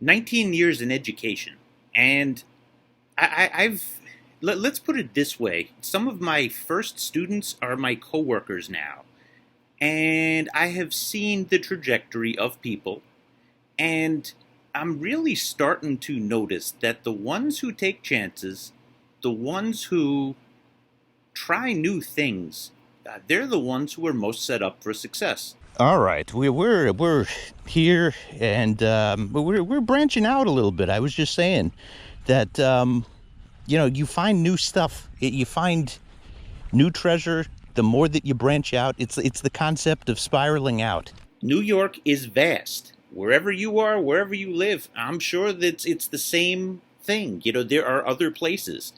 19 years in education, and I've let's put it this way: some of my first students are my coworkers now, and I have seen the trajectory of people, and I'm really starting to notice that the ones who take chances, the ones who try new things, they're the ones who are most set up for success. All right, we're here, and we're branching out a little bit. I was just saying that you find new stuff, you find new treasure. The more that you branch out, it's the concept of spiraling out. New York is vast. Wherever you are, wherever you live, I'm sure that it's the same thing. There are other places.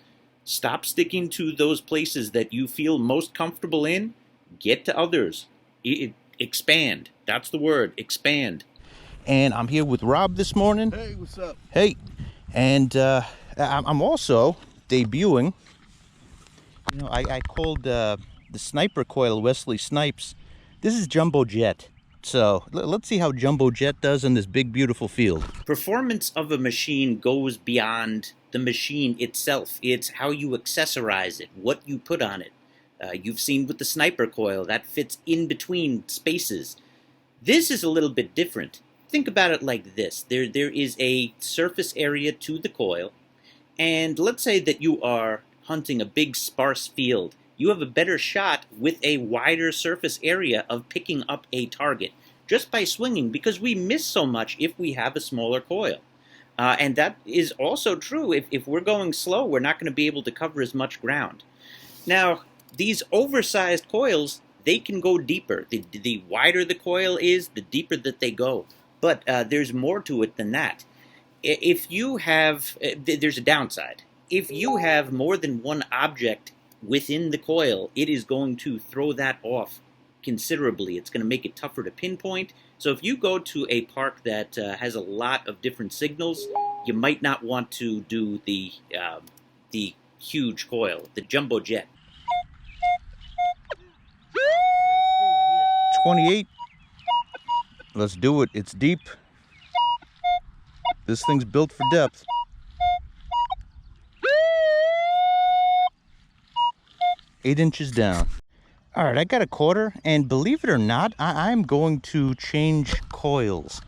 Stop sticking to those places that you feel most comfortable in. Get to others. Expand. That's the word. Expand. And I'm here with Rob this morning. Hey, what's up? Hey, and I'm also debuting. I called the sniper coil Wesley Snipes. This is Jumbo Jet. So let's see how Jumbo Jet does in this big, beautiful field. Performance of a machine goes beyond the machine itself. It's how you accessorize it, what you put on it. You've seen with the sniper coil, that fits in between spaces. This is a little bit different. Think about it like this. There is a surface area to the coil, and let's say that you are hunting a big sparse field. You have a better shot with a wider surface area of picking up a target just by swinging, because we miss so much if we have a smaller coil. And that is also true. If we're going slow, we're not going to be able to cover as much ground. Now, these oversized coils, they can go deeper. The wider the coil is, the deeper that they go. But there's more to it than that. If you have, there's a downside. If you have more than one object within the coil, it is going to throw that off considerably. It's going to make it tougher to pinpoint. So if you go to a park that has a lot of different signals, you might not want to do the huge coil, the Jumbo Jet. 28. Let's do it. It's deep. This thing's built for depth. Eight inches down. All right, I got a quarter, and believe it or not, I'm going to change coils.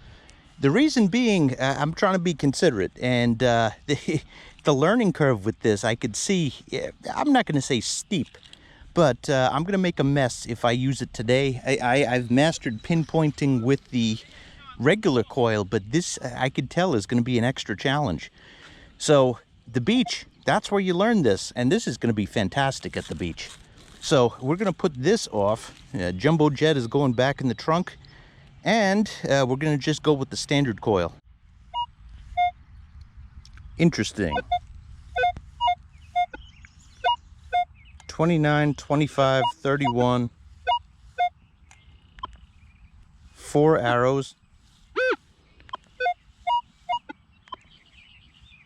The reason being, I'm trying to be considerate, and the learning curve with this, I could see, I'm not going to say steep, but I'm going to make a mess if I use it today. I've mastered pinpointing with the regular coil, but this, I could tell, is going to be an extra challenge. So the beach, that's where you learn this, and this is going to be fantastic at the beach. So we're going to put this off. Jumbo Jet is going back in the trunk, and we're going to just go with the standard coil. Interesting. 29, 25, 31. 4 arrows.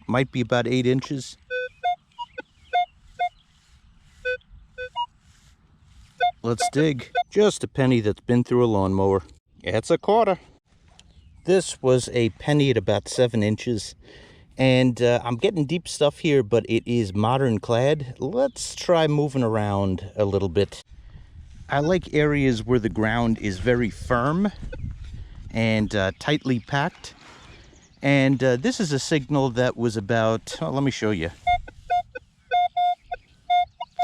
Might be about 8 inches. Let's dig. Just a penny that's been through a lawnmower. It's a quarter. This was a penny at about 7 inches. And I'm getting deep stuff here, but it is modern clad. Let's try moving around a little bit. I like areas where the ground is very firm and tightly packed. And this is a signal that was about, let me show you.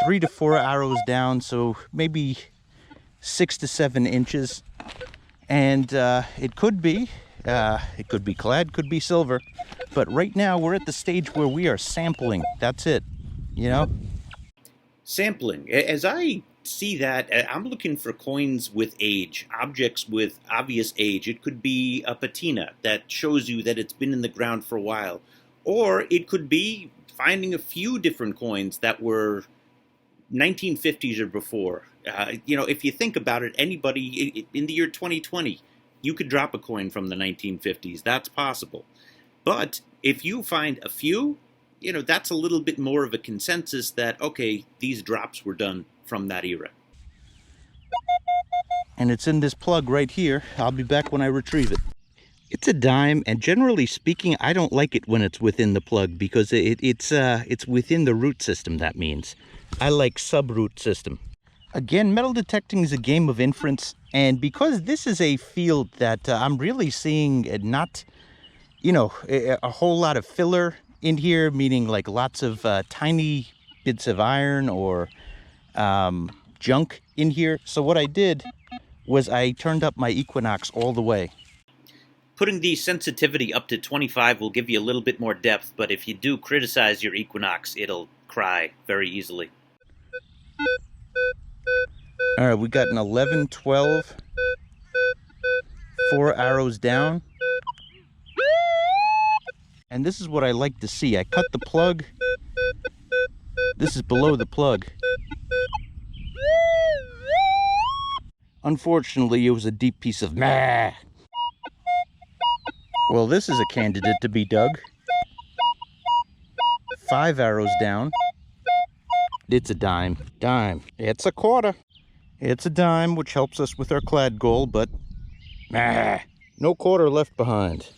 3 to 4 arrows down, so maybe 6 to 7 inches. And it could be clad, could be silver. But right now we're at the stage where we are sampling. That's it, Sampling. As I see that, I'm looking for coins with age, objects with obvious age. It could be a patina that shows you that it's been in the ground for a while. Or it could be finding a few different coins that were 1950s or before. If you think about it, anybody in the year 2020, you could drop a coin from the 1950s. That's possible. But if you find a few, that's a little bit more of a consensus that, okay, these drops were done from that era. And it's in this plug right here. I'll be back when I retrieve it. It's a dime, and generally speaking, I don't like it when it's within the plug because it's within the root system. That means I like sub-root system. Again, metal detecting is a game of inference, and because this is a field that I'm really seeing not, you know, a whole lot of filler in here, meaning like lots of tiny bits of iron or junk in here. So what I did was I turned up my Equinox all the way. Putting the sensitivity up to 25 will give you a little bit more depth, but if you do criticize your Equinox, it'll cry very easily. All right, we got an 11, 12, 4 arrows down. And this is what I like to see. I cut the plug. This is below the plug. Unfortunately, it was a deep piece of meh. Well, this is a candidate to be dug. 5 arrows down. It's a dime. Dime. It's a quarter. It's a dime, which helps us with our clad goal, but no quarter left behind.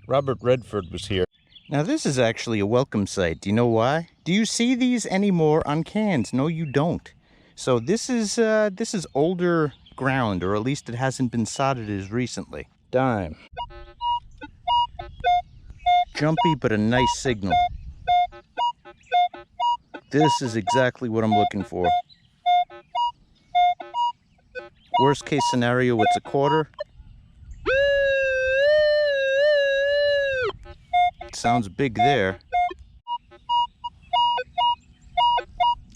Robert Redford was here. Now this is actually a welcome sight. Do you know why? Do you see these anymore on cans? No, you don't. So this is older ground, or at least it hasn't been sodded as recently. Dime. Jumpy, but a nice signal. This is exactly what I'm looking for. Worst case scenario, it's a quarter. It sounds big there.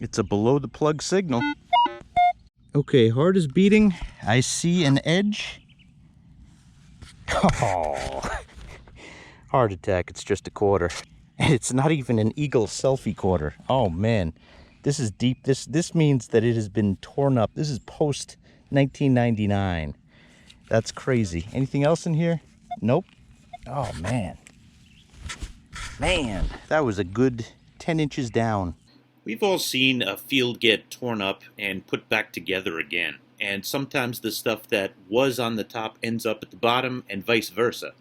It's a below the plug signal. Okay, heart is beating. I see an edge. Oh, heart attack. It's just a quarter. And it's not even an Eagle selfie quarter. Oh man, this is deep. This means that it has been torn up. This is post 1999. That's crazy. Anything else in here? Nope. Oh man. Man, that was a good 10 inches down. We've all seen a field get torn up and put back together again, and sometimes the stuff that was on the top ends up at the bottom, and vice versa.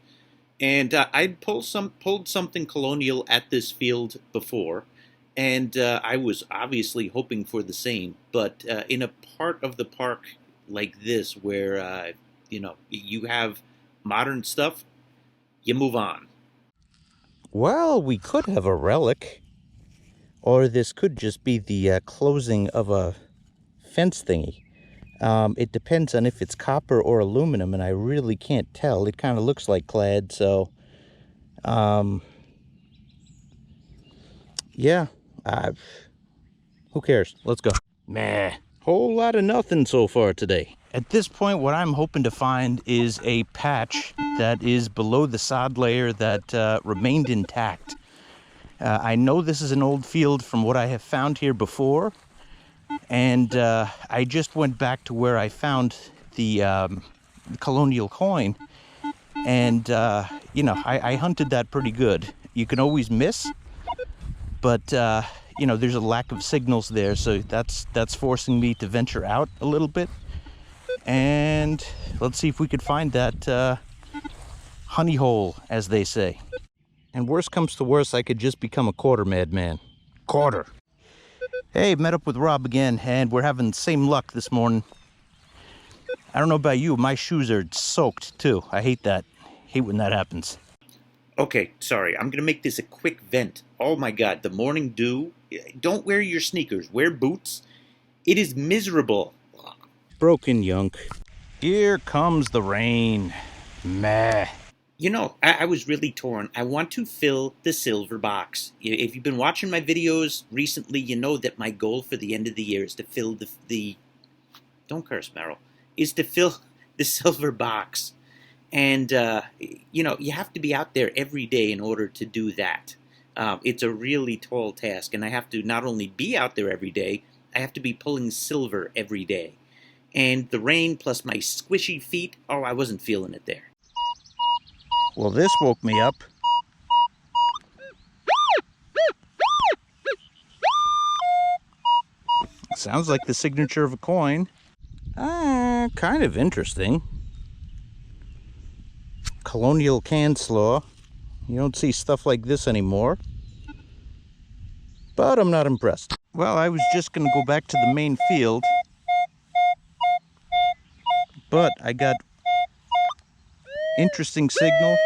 And I'd pulled something colonial at this field before, and I was obviously hoping for the same. But in a part of the park like this, where you have modern stuff, you move on. Well, we could have a relic. Or this could just be the closing of a fence thingy. It depends on if it's copper or aluminum, and I really can't tell. It kind of looks like clad, so... yeah. Who cares? Let's go. Meh. Whole lot of nothing so far today. At this point, what I'm hoping to find is a patch that is below the sod layer that remained intact. I know this is an old field from what I have found here before, and I just went back to where I found the colonial coin, and I hunted that pretty good. You can always miss, but there's a lack of signals there, so that's forcing me to venture out a little bit, and let's see if we could find that honey hole, as they say. And worst comes to worst, I could just become a quarter madman. Quarter. Hey, met up with Rob again, and we're having the same luck this morning. I don't know about you, my shoes are soaked too. I hate that. Hate when that happens. Okay, sorry, I'm gonna make this a quick vent. Oh my god, the morning dew. Don't wear your sneakers, wear boots. It is miserable. Broken yunk. Here comes the rain. Meh. You know, I was really torn. I want to fill the silver box. If you've been watching my videos recently, you know that my goal for the end of the year is to fill the don't curse, Meryl, is to fill the silver box. And, you have to be out there every day in order to do that. It's a really tall task, and I have to not only be out there every day, I have to be pulling silver every day. And the rain plus my squishy feet, oh, I wasn't feeling it there. Well, this woke me up. Sounds like the signature of a coin. Kind of interesting. colonial can slaw. You don't see stuff like this anymore. But I'm not impressed. Well, I was just going to go back to the main field. But I got interesting signal.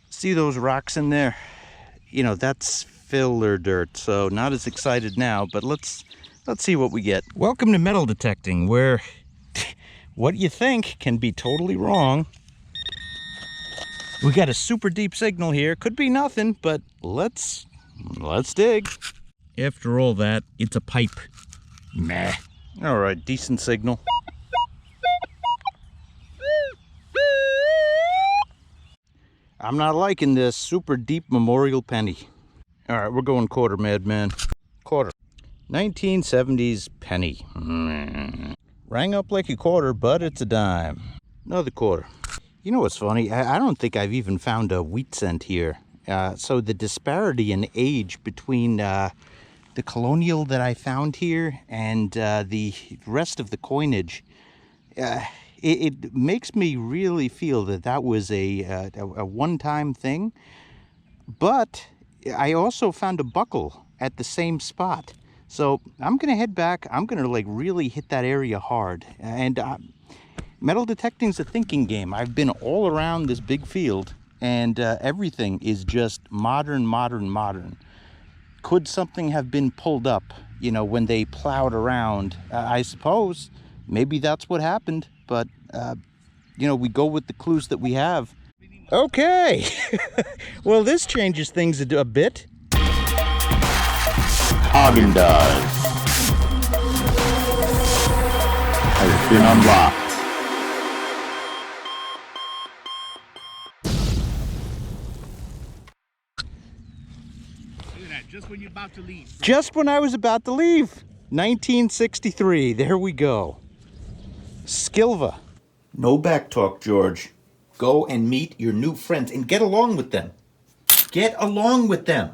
See those rocks in there? You know, that's filler dirt, so not as excited now, but let's see what we get. Welcome to metal detecting, where what you think can be totally wrong. We got a super deep signal here. Could be nothing, but let's dig. After all that, it's a pipe. Meh. All right, decent signal. I'm not liking this super deep memorial penny. All right, we're going quarter, madman. Quarter. 1970s penny. Rang up like a quarter, but it's a dime. Another quarter. You know what's funny? I don't think I've even found a wheat cent here. So the disparity in age between the colonial that I found here and the rest of the coinage, it makes me really feel that that was a one-time thing. But I also found a buckle at the same spot. So I'm going to head back. I'm going to like really hit that area hard. And metal detecting's a thinking game. I've been all around this big field and everything is just modern, modern, modern. Could something have been pulled up, you know, when they plowed around? I suppose maybe that's what happened. But, you know, we go with the clues that we have. Okay. Well, this changes things a bit. Haagen-Dazs has been unlocked. Look at that, just when you're about to leave. Just when I was about to leave. 1963. There we go. Skilva. No back talk, George. Go and meet your new friends and get along with them. Get along with them.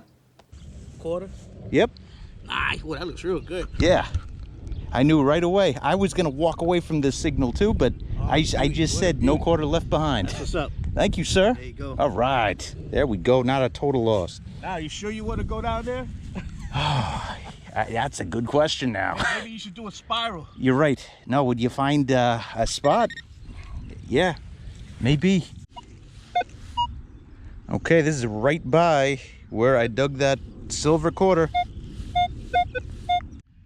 Quarter? Yep. Ah, well, that looks real good. Yeah. I knew right away. I was going to walk away from this signal too, but I just said no quarter left behind. That's what's up. Thank you, sir. There you go. All right. There we go. Not a total loss. Now, you sure you want to go down there? That's a good question now. Maybe you should do a spiral. You're right. No, would you find a spot? Yeah, maybe. Okay, this is right by where I dug that silver quarter.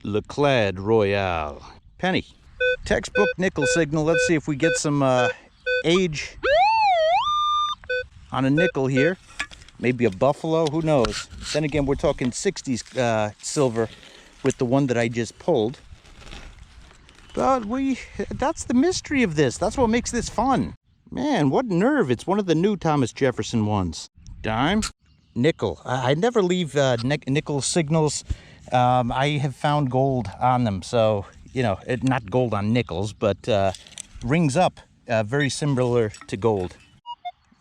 Le Clad Royale. Penny. Textbook nickel signal. Let's see if we get some age on a nickel here. Maybe a buffalo, who knows? Then again, we're talking 60s silver with the one that I just pulled. But that's the mystery of this. That's what makes this fun. Man, what nerve. It's one of the new Thomas Jefferson ones. Dime. Nickel. I never leave nickel signals. I have found gold on them. So, you know, not gold on nickels, but rings up very similar to gold.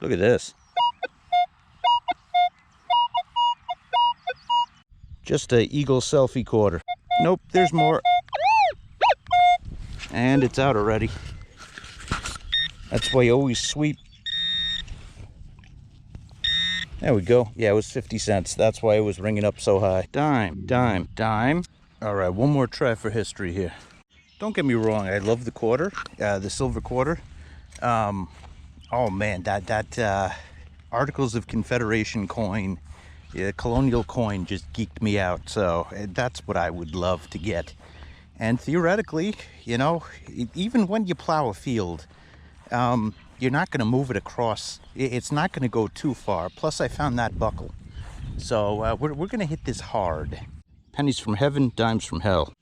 Look at this. Just a eagle selfie quarter. Nope, there's more. And it's out already. That's why you always sweep. There we go. Yeah, it was 50 cents. That's why it was ringing up so high. Dime, dime, dime. All right, one more try for history here. Don't get me wrong. I love the quarter, the silver quarter. Oh man, that Articles of Confederation coin, colonial coin, just geeked me out. So that's what I would love to get. And theoretically, you know, even when you plow a field, you're not going to move it across. It's not going to go too far. Plus, I found that buckle. So we're going to hit this hard. Pennies from heaven, dimes from hell.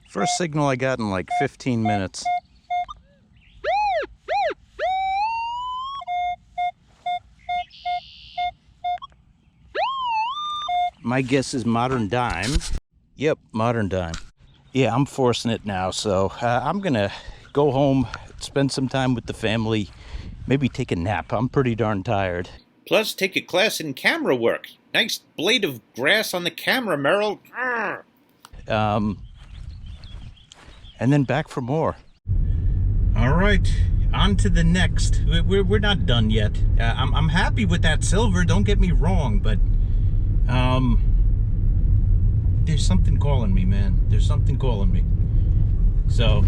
First signal I got in like 15 minutes. My guess is modern dime. Yep, modern dime. Yeah, I'm forcing it now, so I'm gonna go home, spend some time with the family, maybe take a nap. I'm pretty darn tired. Plus, take a class in camera work. Nice blade of grass on the camera, Merrill. And then back for more. All right. right, on to the next. We're not done yet. I'm happy with that silver, don't get me wrong, but there's something calling me, man. There's something calling me. So,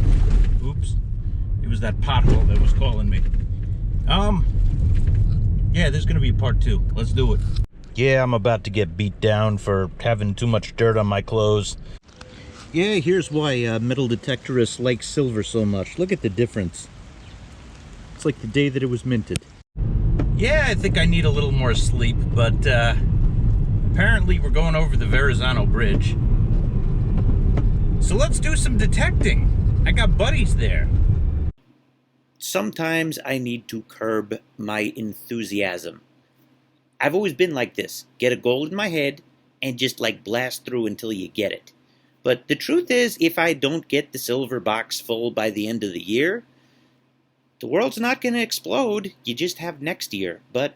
oops. It was that pothole that was calling me. Yeah, there's gonna be a part 2. Let's do it. Yeah, I'm about to get beat down for having too much dirt on my clothes. Yeah, here's why Metal Detectorists like silver so much. Look at the difference. It's like the day that it was minted. Yeah, I think I need a little more sleep, but apparently we're going over the Verrazano Bridge. So let's do some detecting. I got buddies there. Sometimes I need to curb my enthusiasm. I've always been like this. Get a goal in my head and just like blast through until you get it. But the truth is, if I don't get the silver box full by the end of the year, the world's not going to explode. You just have next year. But,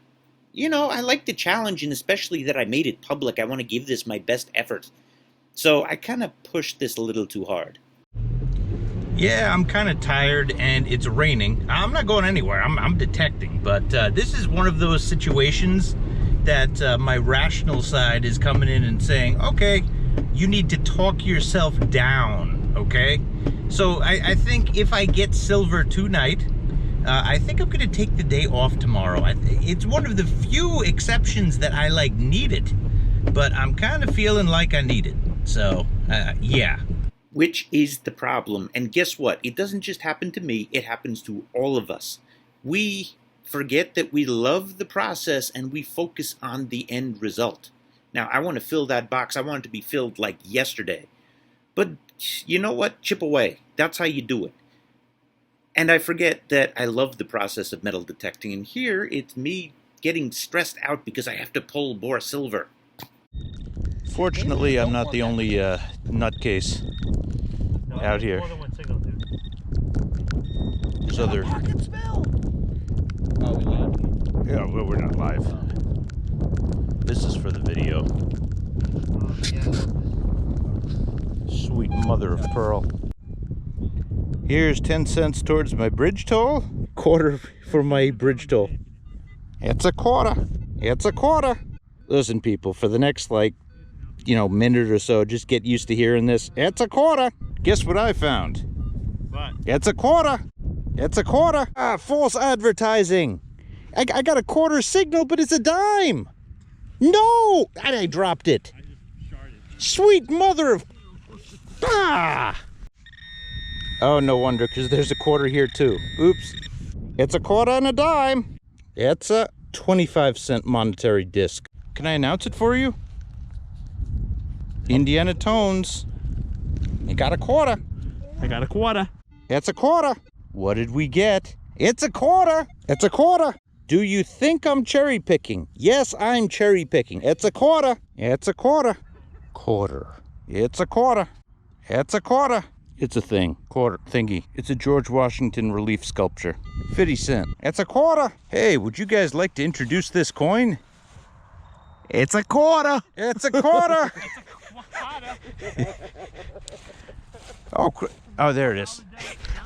you know, I like the challenge, and especially that I made it public. I want to give this my best effort. So I kind of pushed this a little too hard. Yeah, I'm kind of tired and it's raining. I'm not going anywhere. I'm detecting. But this is one of those situations that my rational side is coming in and saying, okay, you need to talk yourself down, okay? So I think if I get silver tonight, I think I'm going to take the day off tomorrow. It's one of the few exceptions that I like need it, but I'm kind of feeling like I need it. So, yeah. Which is the problem. And guess what? It doesn't just happen to me, it happens to all of us. We forget that we love the process and we focus on the end result. Now, I want to fill that box. I want it to be filled like yesterday. But you know what? Chip away. That's how you do it. And I forget that I love the process of metal detecting. And here, it's me getting stressed out because I have to pull more silver. Fortunately, I'm not the only nutcase out here. There's other... Yeah, well, we're not live. This is for the video. Sweet mother of pearl. Here's 10 cents towards my bridge toll. Quarter for my bridge toll. It's a quarter. It's a quarter. Listen, people, for the next, like, you know, minute or so, just get used to hearing this. It's a quarter. Guess what I found? What? It's a quarter. It's a quarter. Ah, false advertising. I got a quarter signal, but it's a dime. No! And I dropped it. Sweet mother of... Ah! Oh, no wonder, because there's a quarter here, too. Oops. It's a quarter and a dime. It's a 25-cent monetary disc. Can I announce it for you? Indiana Tones. You got a quarter. I got a quarter. It's a quarter. What did we get? It's a quarter. It's a quarter. Do you think I'm cherry picking? Yes, I'm cherry picking. It's a quarter. It's a quarter. Quarter. It's a quarter. It's a quarter. It's a thing. Quarter thingy. It's a George Washington relief sculpture. 50 cents. It's a quarter. Hey, would you guys like to introduce this coin? It's a quarter. It's a quarter. Oh, there it is.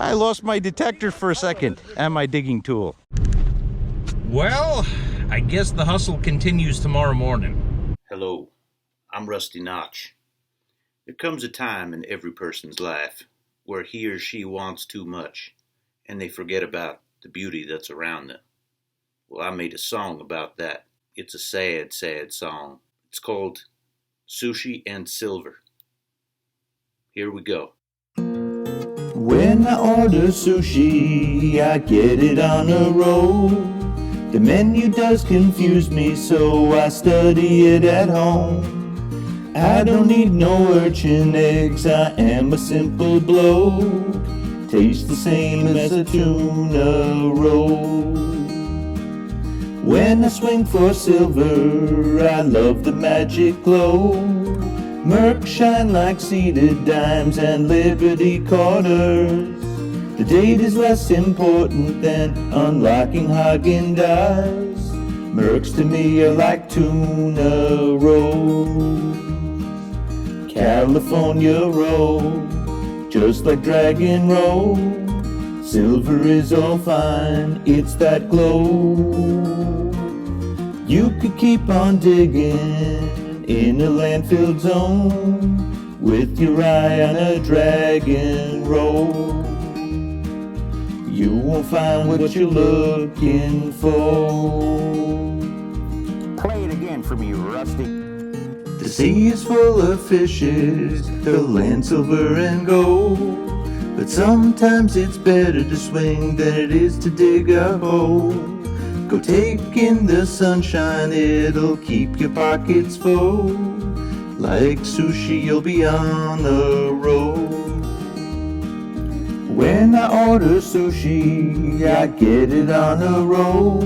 I lost my detector for a second and my digging tool. Well, I guess the hustle continues tomorrow morning. Hello, I'm Rusty Notch. There comes a time in every person's life where he or she wants too much and they forget about the beauty that's around them. Well, I made a song about that. It's a sad, sad song. It's called Sushi and Silver. Here we go. When I order sushi, I get it on a roll. The menu does confuse me, so I study it at home. I don't need no urchin eggs, I am a simple bloke. Tastes the same as a tuna roll. When I swing for silver, I love the magic glow. Mercs shine like seeded dimes and Liberty quarters. The date is less important than unlocking Häagen-Dazs. Mercs to me are like tuna rolls. California roll, just like Dragon roll. Silver is all fine, it's that glow. You could keep on digging in a landfill zone with your eye on a dragon roll. You won't find what you're looking for. Play it again for me, Rusty. The sea is full of fishes, the land silver and gold. But sometimes it's better to swing than it is to dig a hole. Go take in the sunshine, it'll keep your pockets full. Like sushi, you'll be on a roll. When I order sushi, I get it on a roll.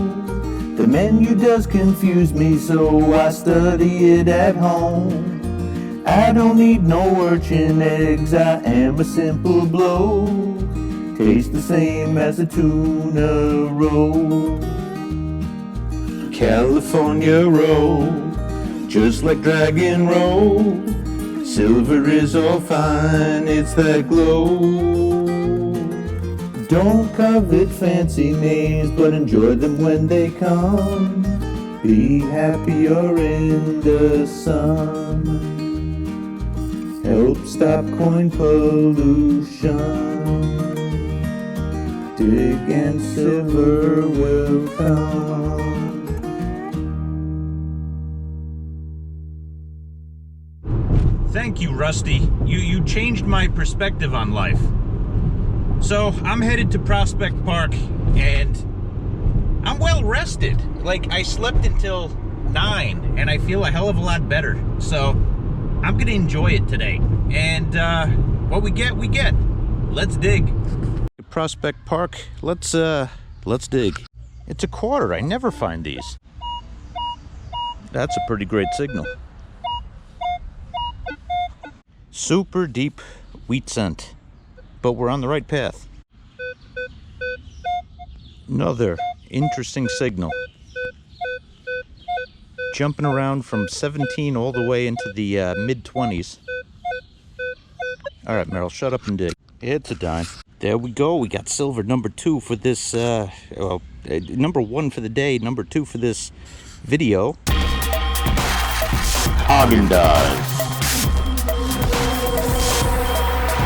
The menu does confuse me, so I study it at home. I don't need no urchin eggs, I am a simple blow. Tastes the same as a tuna roll. California roll, just like dragon roll. Silver is all fine, it's that glow. Don't covet fancy names, but enjoy them when they come. Be happy you're in the sun. Help stop coin pollution. Dig and silver will come. Thank you, Rusty. You changed my perspective on life. So I'm headed to Prospect Park, and I'm well rested. Like, I slept until 9, and I feel a hell of a lot better. So I'm gonna enjoy it today. And what we get, we get. Let's dig. Prospect Park, let's dig. It's a quarter. I never find these. That's a pretty great signal. Super deep wheat scent. But we're on the right path. Another interesting signal. Jumping around from 17 all the way into the mid-20s. All right, Meryl, shut up and dig. It's a dime. There we go. We got silver number 2 for this, number 1 for the day, number 2 for this video. Haagen-Dazs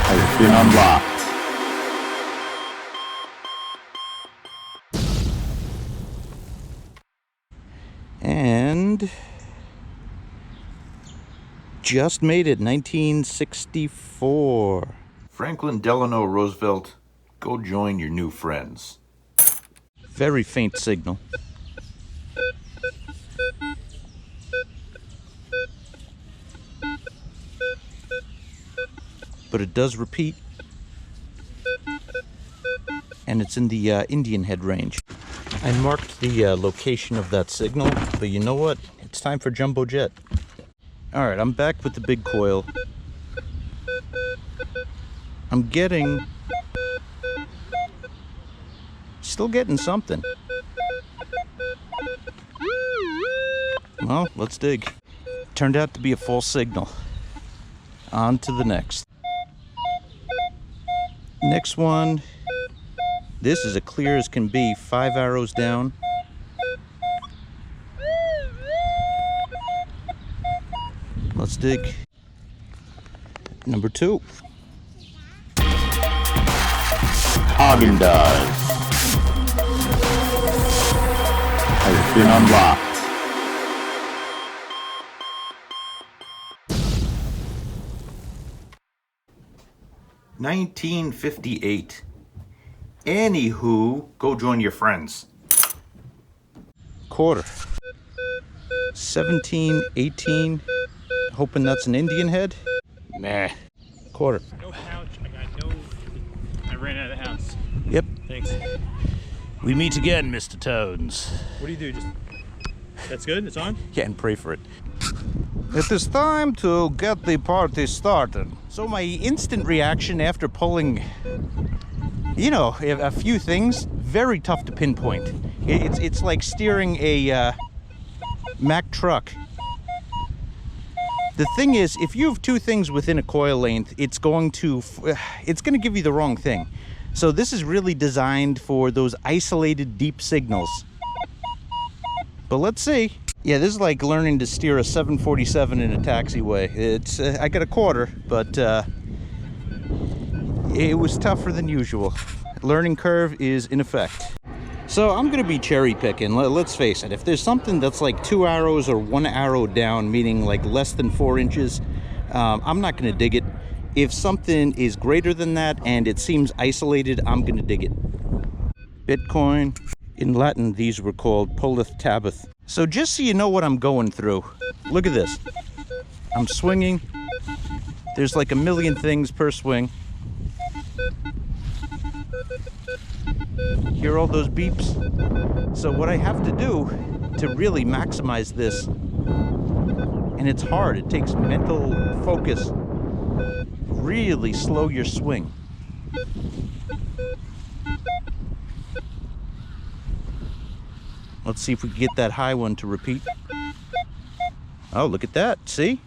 has been unlocked. And just made it, 1964. Franklin Delano Roosevelt, go join your new friends. Very faint signal. But it does repeat. And it's in the Indian Head range. I marked the location of that signal, but you know what? It's time for Jumbo Jet. All right, I'm back with the big coil. I'm still getting something. Well, let's dig. Turned out to be a false signal. On to the next. Next one. This is as clear as can be. 5 arrows down. Let's dig. Number 2. Haagen-Dazs has been unlocked. $19.58. Anywho, go join your friends. Quarter. 17, 18. Hoping that's an Indian head? Nah. Quarter. No pouch. I ran out of the house. Yep. Thanks. We meet again, Mr. Toads. What do you do? Just that's good? It's on? Yeah, and pray for it. It is time to get the party started. So my instant reaction after pulling, a few things, very tough to pinpoint. It's like steering a Mack truck. The thing is, if you have 2 things within a coil length, it's going to give you the wrong thing. So this is really designed for those isolated deep signals. But let's see. Yeah, this is like learning to steer a 747 in a taxiway. It's I got a quarter, but it was tougher than usual. Learning curve is in effect. So I'm gonna be cherry picking. Let's face it, if there's something that's like 2 arrows or 1 arrow down, meaning like less than 4 inches, I'm not gonna dig it. If something is greater than that and it seems isolated, I'm gonna dig it. Bitcoin. In Latin, these were called polith tabith. So just so you know what I'm going through, look at this. I'm swinging. There's like a million things per swing. Hear all those beeps? So what I have to do to really maximize this, and it's hard, it takes mental focus, really slow your swing. Let's see if we can get that high one to repeat. Oh, look at that, see?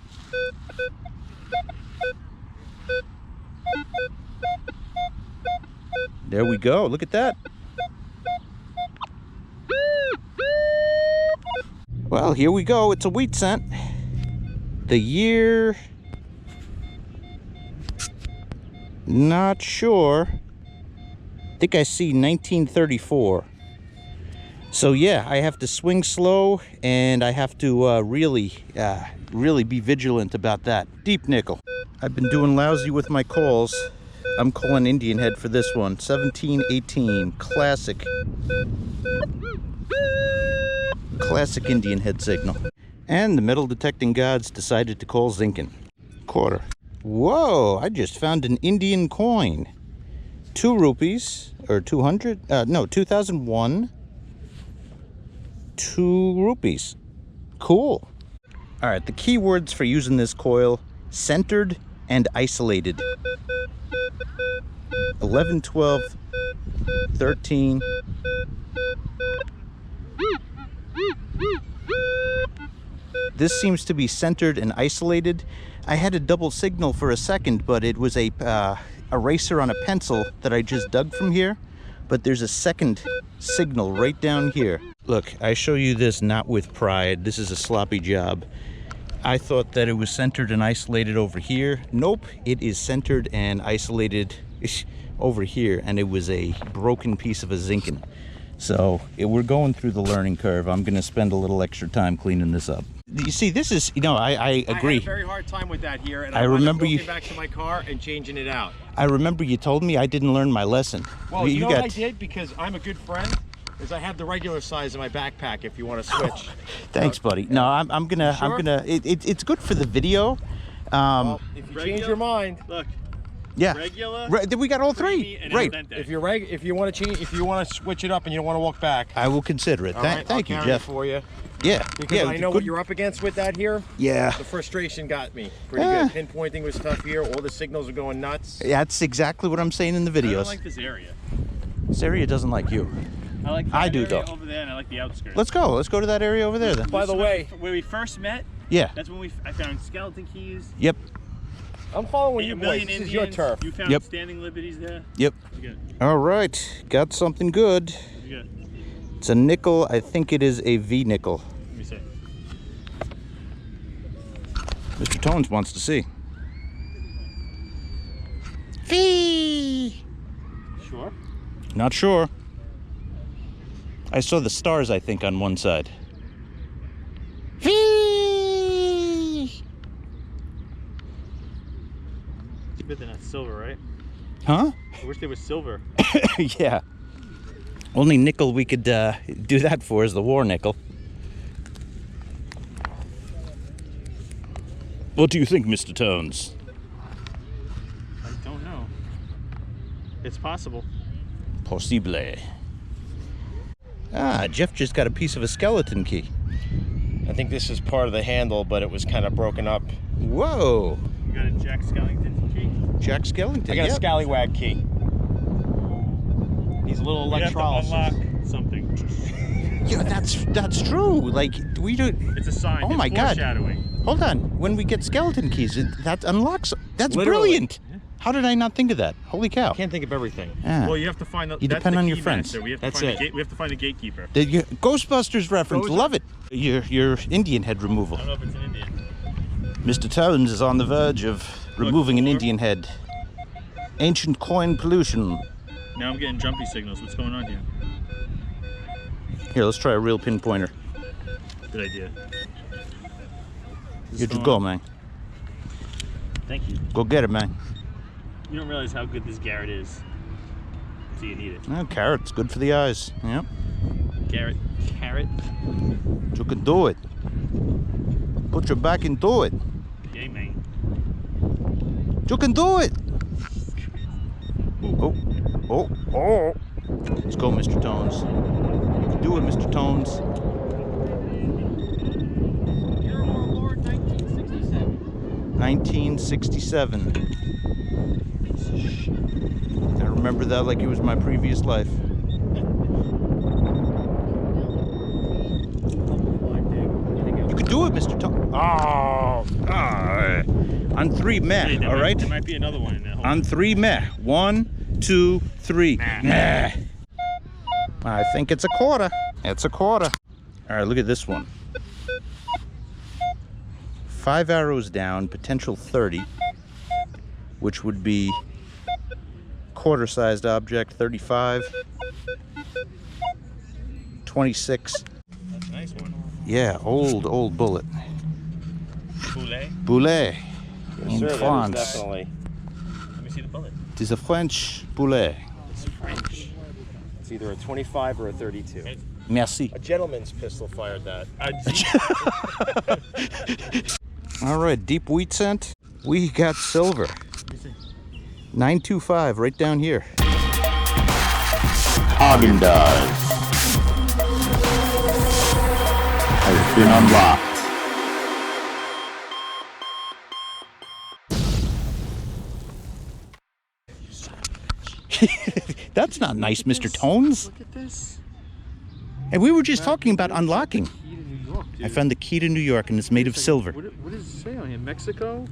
There we go, look at that. Well, here we go, it's a wheat cent. The year... not sure. I think I see 1934. So yeah, I have to swing slow, and I have to really be vigilant about that. Deep nickel. I've been doing lousy with my calls. I'm calling Indian head for this one. 1718, classic. Classic Indian head signal. And the metal detecting gods decided to call Zinkin. Quarter. Whoa, I just found an Indian coin. 2 rupees, or 200, no, 2001. 2 rupees. Cool. All right, the keywords for using this coil: centered and isolated. 11, 12, 13. This seems to be centered and isolated. I had a double signal for a second, but it was a eraser on a pencil that I just dug from here. But there's a second signal right down here. Look, I show you this not with pride. This is a sloppy job. I thought that it was centered and isolated over here. Nope, it is centered and isolated over here, and it was a broken piece of a Zinkin. So we're going through the learning curve. I'm gonna spend a little extra time cleaning this up. You see, this is, you know, I agree. I had a very hard time with that here, and I remember you back to my car and changing it out. I remember you told me I didn't learn my lesson. Well, you know what I did? Because I'm a good friend, is I have the regular size in my backpack if you want to switch. Thanks, buddy. No, I'm gonna, Sure? it's good for the video. Well, if you change your mind, Look. Yeah. Regular. We got all 3. And Right. al dente. if you want to change, if you want to switch it up and you don't want to walk back, I will consider it. all right, Thank I'll you, carry it Jeff. for you. Yeah. Because yeah, I know good. what you're up against with that here. Yeah. The frustration got me pretty good. Pinpointing was tough here. All the signals are going nuts. That's exactly what I'm saying in the I videos. don't like this area. This area doesn't like you. I like I that do, area though. over there, and I like the outskirts. Let's go. Let's go to that area over there then. By the way, where we first met, Yeah. that's when I found skeleton keys. Yep. I'm following A you boys. million This Indians. is your turf. You found Yep. standing liberties there. Yep. What you got? All right. Got something good. What you got? It's a nickel. I think it is a V nickel. Let me see. Mr. Tones wants to see. V. Sure. Not sure. I saw the stars, I think, on one side. V. But they're not silver, right? Huh? I wish they were silver. Yeah. Only nickel we could do that for is the war nickel. What do you think, Mr. Tones? I don't know. It's possible. Possible. Ah, Jeff just got a piece of a skeleton key. I think this is part of the handle, but it was kind of broken up. Whoa. You got a Jack Skellington key? Jack Skellington. I got yep. a scallywag key. These little You have to electrolysis. unlock something. Yeah, that's true. Like, we do. It's a sign. Oh it's my God. foreshadowing. Hold on. When we get skeleton keys, that unlocks. That's Literally. brilliant. How did I not think of that? Holy cow. Can't think of everything. Yeah. Well, you have to find the. You that's depend the on key your friends. master. We have That's to find it. we have to find the gatekeeper. The Ghostbusters reference. Love it. Your Indian head removal. I don't know if it's an Indian. Mr. Tones is on the verge of removing an Indian head. Ancient coin pollution. Now I'm getting jumpy signals. What's going on here? Here, let's try a real pinpointer. Good idea. Here you go, man. Thank you. Go get it, man. You don't realize how good this Garrett is. So you need it. Oh, carrot's good for the eyes. Yep. Garrett. Carrot. You can do it. Put your back into it. Yay, man. You can do it. Oh, oh, oh. Let's go, Mr. Tones. You can do it, Mr. Tones. You're on board 1967. 1967. I remember that like it was my previous life. You can do it, Mr. Tones. Oh, on 3 meh, Hey, all right? There might be another one in there. Hold On 3 meh. 1, 2, 3. Meh. I think it's a quarter. It's a quarter. All right, look at this one. 5 arrows down, potential 30, which would be quarter-sized object, 35, 26. That's a nice one. Yeah, old bullet. Poulet. Boulet in Sir, that is France. definitely. Let me see the bullet. It is a French boulet. It's French. It's either a 25 or a 32. Merci. A gentleman's pistol fired that. All right, deep wheat scent. We got silver. 925 right down here. Haagen-Dazs has been unlocked. That's not nice, Mr. Tones. Look at this. And we were just talking about unlocking. Key to New York, dude. I found the key to New York, and it's made of silver. What does it say on here? Mexico?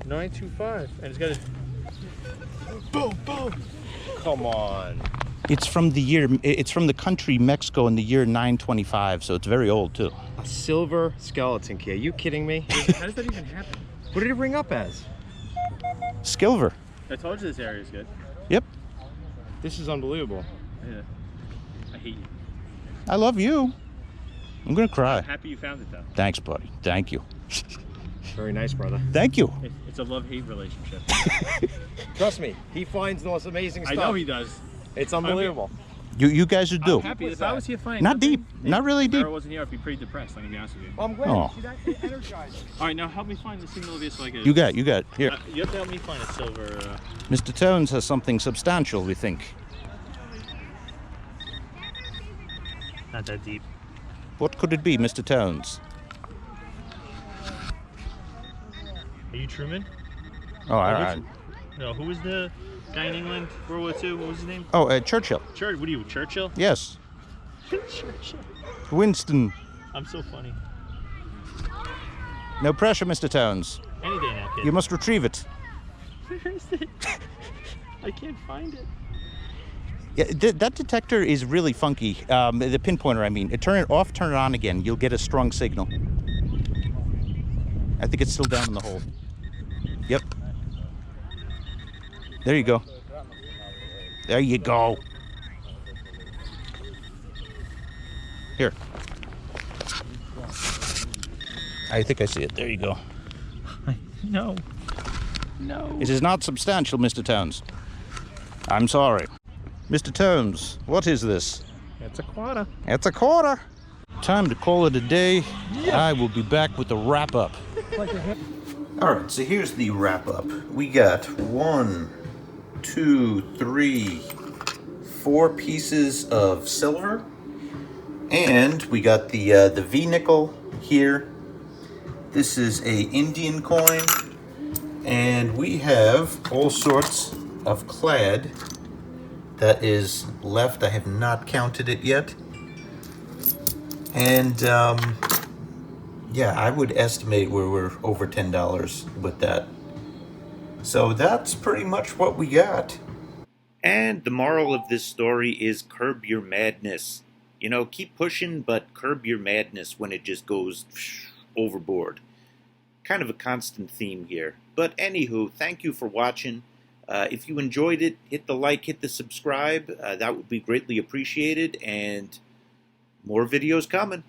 925. And it's got a. Boom, boom. Come on. It's from the country Mexico in the year 925, so it's very old too. A silver skeleton key. Are you kidding me? How does that even happen? What did it ring up as? Silver. I told you this area is good. Yep. This is unbelievable. Yeah. I hate you. I love you. I'm gonna cry. I'm happy you found it though. Thanks, buddy. Thank you. Very nice, brother. Thank you. It's a love-hate relationship. Trust me, he finds the most amazing I stuff. know he does. It's unbelievable. You guys are I'm due. happy. If I was here finding Not nothing, deep. Not really If deep. Mara wasn't here, I'd be pretty depressed. I'm gonna be honest with you. Well, I'm glad. Oh. See that? It energizes. All right, now help me find the signal of this like a. You got it. Here. You have to help me find a silver. Mr. Tones has something substantial, we think. Not that deep. What could it be, Mr. Tones? Are you Truman? Oh, all right. No, who was the guy in England? World War II. What was his name? Oh, Churchill. What are you, Churchill? Yes. Churchill. Winston. I'm so funny. No pressure, Mr. Tones. Any day now, kid. You must retrieve it. Where is it? I can't find it. Yeah, that detector is really funky. The pinpointer, I mean. Turn it off, turn it on again. You'll get a strong signal. I think it's still down in the hole. Yep. There you go. There you go. Here. I think I see it. There you go. No. No. It is not substantial, Mr. Tones. I'm sorry. Mr. Tones, what is this? It's a quarter. It's a quarter. Time to call it a day. I will be back with the wrap-up. All right, so here's the wrap-up. We got 1, 2, 3, 4 pieces of silver, and we got the V-nickel here. This is a Indian coin, and we have all sorts of clad that is left. I have not counted it yet. And yeah, I would estimate we're over $10 with that. So that's pretty much what we got. And the moral of this story is curb your madness. You know, keep pushing, but curb your madness when it just goes overboard. Kind of a constant theme here. But anywho, thank you for watching. If you enjoyed it, hit the like, hit the subscribe. That would be greatly appreciated. And more videos coming.